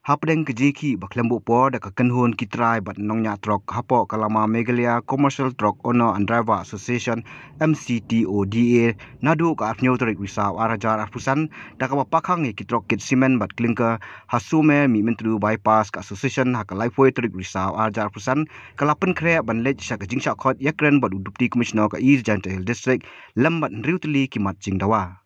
Hapdeng kejeki baklembu po da kakenhun kitrai bat nongnya trok hapo kalama Meghalaya Commercial Truck Owner and Driver Association MCTODA nadu ka afnyo torik risaw arajar arpusan da ka pakhang kitrok kit simen bat klinker hasume mi mentru bypass ka association haka laifoi torik risaw arajar arpusan kalapen kre ban lej sha ka jingsha khot yakren bat udupti commissioner ka East Giant Hill District lambat riutli kimat jingdawa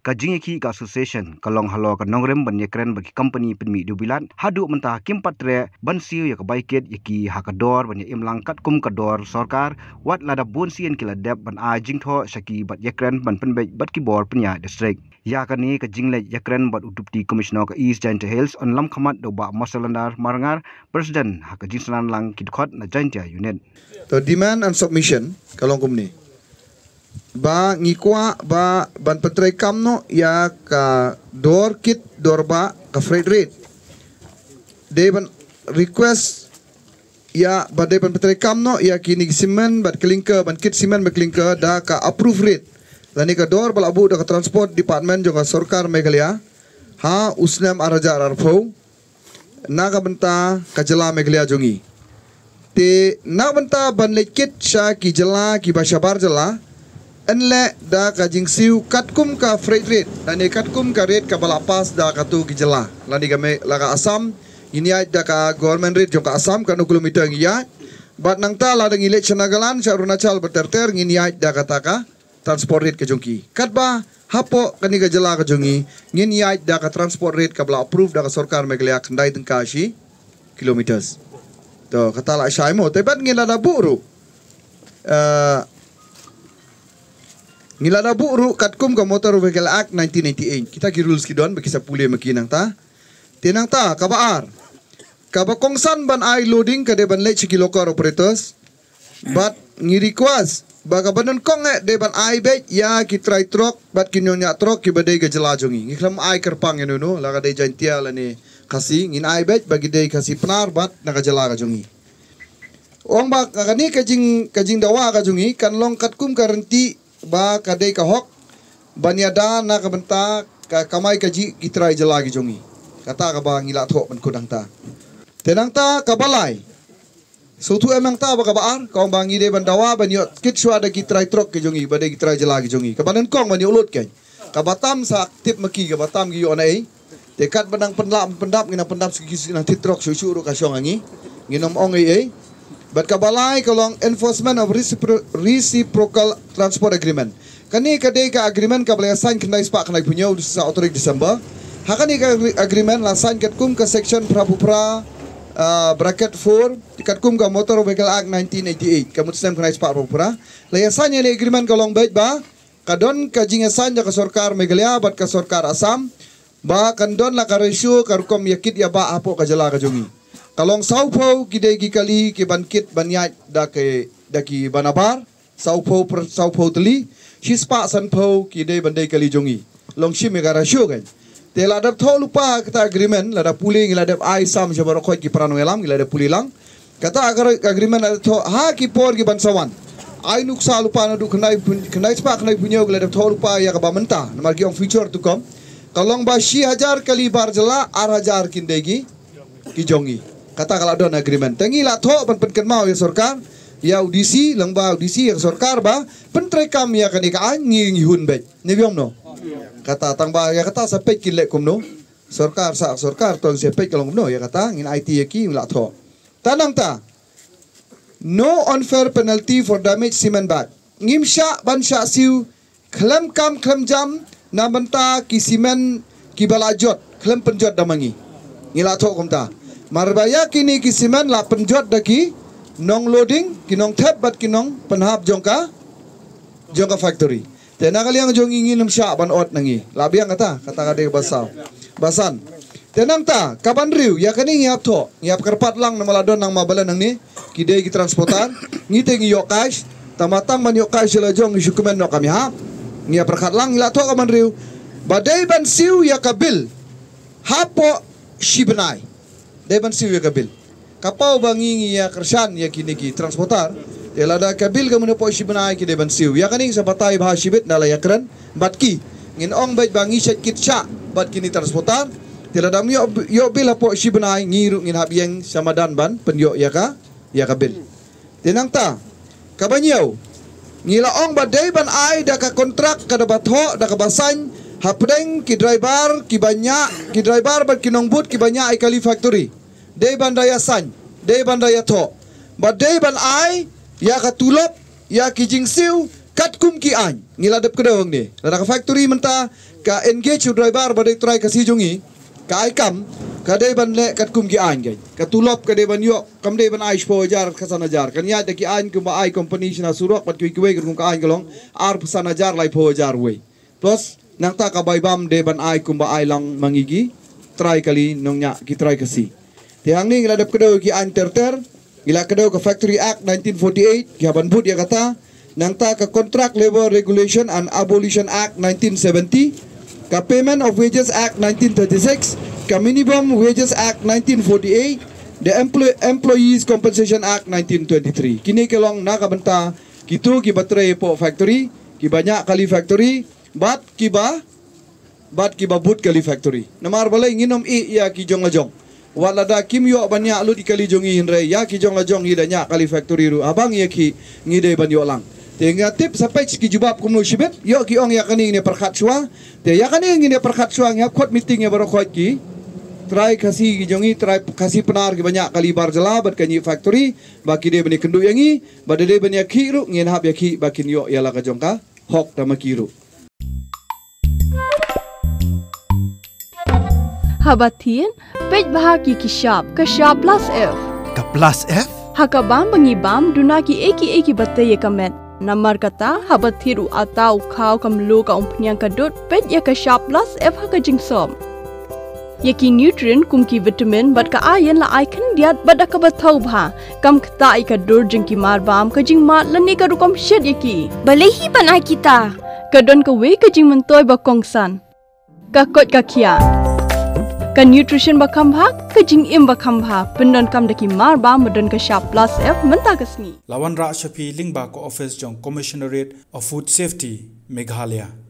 Kajingeki ka association kalong halo ka nongrem ban yakren bagi company penmi dubilan hadu mentah kimpatre ban siu ya kebaiket yaki hakador ban imlang kat kum kador sarkar wat lada bun sien kila dep ban a jingtho shaki bat yakren ban penbe bat kibor penya district ya kani ka jingle yakren bat udupti commissioner ka East Giant Hills on lam khamat do ba masalandar marangar president haka jinsanan lang kidkhot na Giant unit to demand and submission kalong kumni ba ngikwa ba ban petrai kamno ya ka door kit door ba ka freight rate de ban request ya ba de ban petrai kamno ya kini simen bat klinker ban kit simen ba klinker da ka approve rate lani ka door bal abu da ka transport department jo ka sarkar Meghalaya ha usnam arajar arfo naga benta ka jela Meghalaya jongi te na benta ban lekit sha ki jela ki bashabar jela enle da ka jingsiu katkum ka freight rate dan katkum ka rate ka balapas da ka tu gijela lani game laga asam ini da ka government rate jo ka asam ka 2 kilometer ngiya bat nang ta la dang election nagalan sa Arunachal berterter ngini da ka taka transport rate ka jongki katba hapo kani ka jela ka jongi ngini da ka transport rate ka bala approve da ka sarkar Meghalaya kandai tengka shi kilometers to kata la shaimo tebat ngila da buru Ngilada buru katkum ka Motor Vehicle Act 1998 kita ki rules ki don bagi sa puli makinang ta tinang ta kabaar kabakongsan ban ai loading ka de ban lech ki local operators but ngi request baga banon kong de ban ai be ya ki try truck bat ki nyonya truck ki badai ga jelajongi ngi klam ai kerpang eno no laga de jantia lani kasi ngin ai be bagi de kasi penar bat naga jela ga jongi ong ba kani kajing dawa ga jongi kan long katkum karanti ba kadai ka hok banyada na ka benta ka kamai kaji kitrai jelagi jongi kata ka ba ngila thok ban kudang ta tenang ta ka balai so tu emang ta ba ka baar ka bang ide ban dawa ban yo kit shwa da kitrai trok ke jongi ba de kitrai jelagi jongi ka banen kong ban yo ulut ke ka batam sa tip maki ka batam gi yo nai dekat banang pendap ngina pendap segi nang titrok susu ka syong angi nginom ong ai Bat kabalai kalong enforcement of reciprocal transport agreement. Kani kadai ka agreement kabalai sign kendai sepak kendai punya sa otorik Disember. Hakani ka agreement la sign katkum ka section prapupra bracket 4 katkum ka Motor Vehicle Act 1988 kamu sistem kendai sepak prapupra. La ya sign ni agreement kalong baik ba kadon ka jinga sign ka sarkar Meghalaya bat ka sarkar Assam ba kandon la ka ratio ka rukom yakit ya ba apo ka jala ka jongi. Kalong saupo kidai kali ke bankit banyat da ki banabar saupo teli shispa sanpo kidai bandai kali jongi long shim megara show kan te ladap tho lupa kata agreement lada puling ladap ai sam jabaro khoi ki prano elam lada pulilang kata agar agreement lada tho ha ki por ki bansawan ai nuksa lupa na du khnai spa khnai punyo ladap tho lupa ya ka bamenta namar ki on future tu kom kalong ba 1000 kali bar jela 8000 kindegi ki jongi kata kalau don agreement tengi la tho ban pen mau ya sarkar ya audisi langba audisi ya sarkar ba pentrai kam ya kani ka angi hun be ni biom no kata tang ba ya kata sa pek kilek kum no sarkar tong se pek kalong no ya kata ngin IT ki la tho tanang ta no unfair penalty for damage cement bag ngim sha ban sha siu klam kam klam jam na banta ki simen ki balajot klam penjot damangi ngila tho kum ta Marbaya kini kisiman la penjot daki nong loading kinong tap bat kinong penhap jongka factory. Tena kali yang jong ingin sya ban ot nangi. Labiang kata kade basan. Tenang ta kaban riu ya kani ngiap tho ngiap kerpat lang namaladon nang mabalan nang ni kidai ki transportan ngite ngiyok cash tamatang man yok cash la jong syukumen no kami ha ngiap perkat lang ila tho kaban riu badai ban siu ya kabil hapo shibenai Deban siwi kabil. Kapau bangi ya kersan ya kini ki transportar. Elada kabil kamu po shibenai ki deban siwi. Ya kaning sa patay bah shibit nala ya keren. Batki ngin ong bait bangi set kit sya bat kini transportar Tila dam yo bil apo si benai ngiru ngin habieng samadan ban penyo ya ka bil. Tenang ta. Kabanyau. Ngila ong badai ban ai da ka kontrak kada batho da ka basan hapdeng ki driver ki driver ban kinong but ki banya ai kali factory. Dei ban daya san, dei ban daya tho. Badai ban ai ya ka tulop ya ki jingsiu kat kum ki an. Ngila dep kedong ni. Da ka factory menta ka engage driver badai try ka si jungi. Ka ai kam kadai ban le kat kum ki an gay ka tulop kadai ban yo kam dai ban ai spo jar kasana jar kan ya de ki an kum ai company sina surok pat ki we kum ka an galong ar pasana jar lai po jar we plus nang ta ka bai bam de ban ai kum ba ai lang mangigi try kali nong nya ki try kasi tiang ni ngiladap kedo ki an terter ila kedo ka Factory Act 1948 ki haban but ya kata nang ta ka Contract Labor Regulation and Abolition Act 1970 ka Payment of Wages Act 1936 ka Minimum Wages Act 1948, the Employees Compensation Act 1923. Kini kelong nakabenta kitu ki batre po factory, ki banyak kali factory, bat kiba but kali factory. Namar balay nginom ya ki jong lajong. Walada kimyo banyak lu di kali jongi hinre ya ki jong lajong hidanya kali factory ru. Abang ya ki ngide banyo lang. Tengah tip sampai ki jubab kumno shibet yo ki ong ya kani ne perkhat swa. Te ya kani ne perkhat swa ngap khot meeting ya baro khot ki. Try kasih jongi try kasih penar ki banyak kali bar jala bat kanyi factory baki de bani kendu yangi badade bani akiru ngin hab yaki bakin yo yala ka jongka hok ta makiru Habatin pej bahagi kishab kashab plus F Ka plus F? hakabam bangibam dunaki eki batte ye kamet namar kata habathiru atau khau kamlu ka umpnyang kadut pej ya kashab plus F haka jingsom Yaki nutrient kumki vitamin bat ka ayan la icon diat bat ka bathau bha kam khta ka dur jingki mar bam ka jing mat lani ka rukom shed yaki balehi banai kita ka don ka we ka jing mentoy ba kongsan ka kot ka khia ka nutrition ba kham bha ka jing im ba kham bha pendon kam daki mar bam modon ka sharp plus F menta kasni Lawan Ra Shafi Lingba ko office jong Commissionerate of Food Safety Meghalaya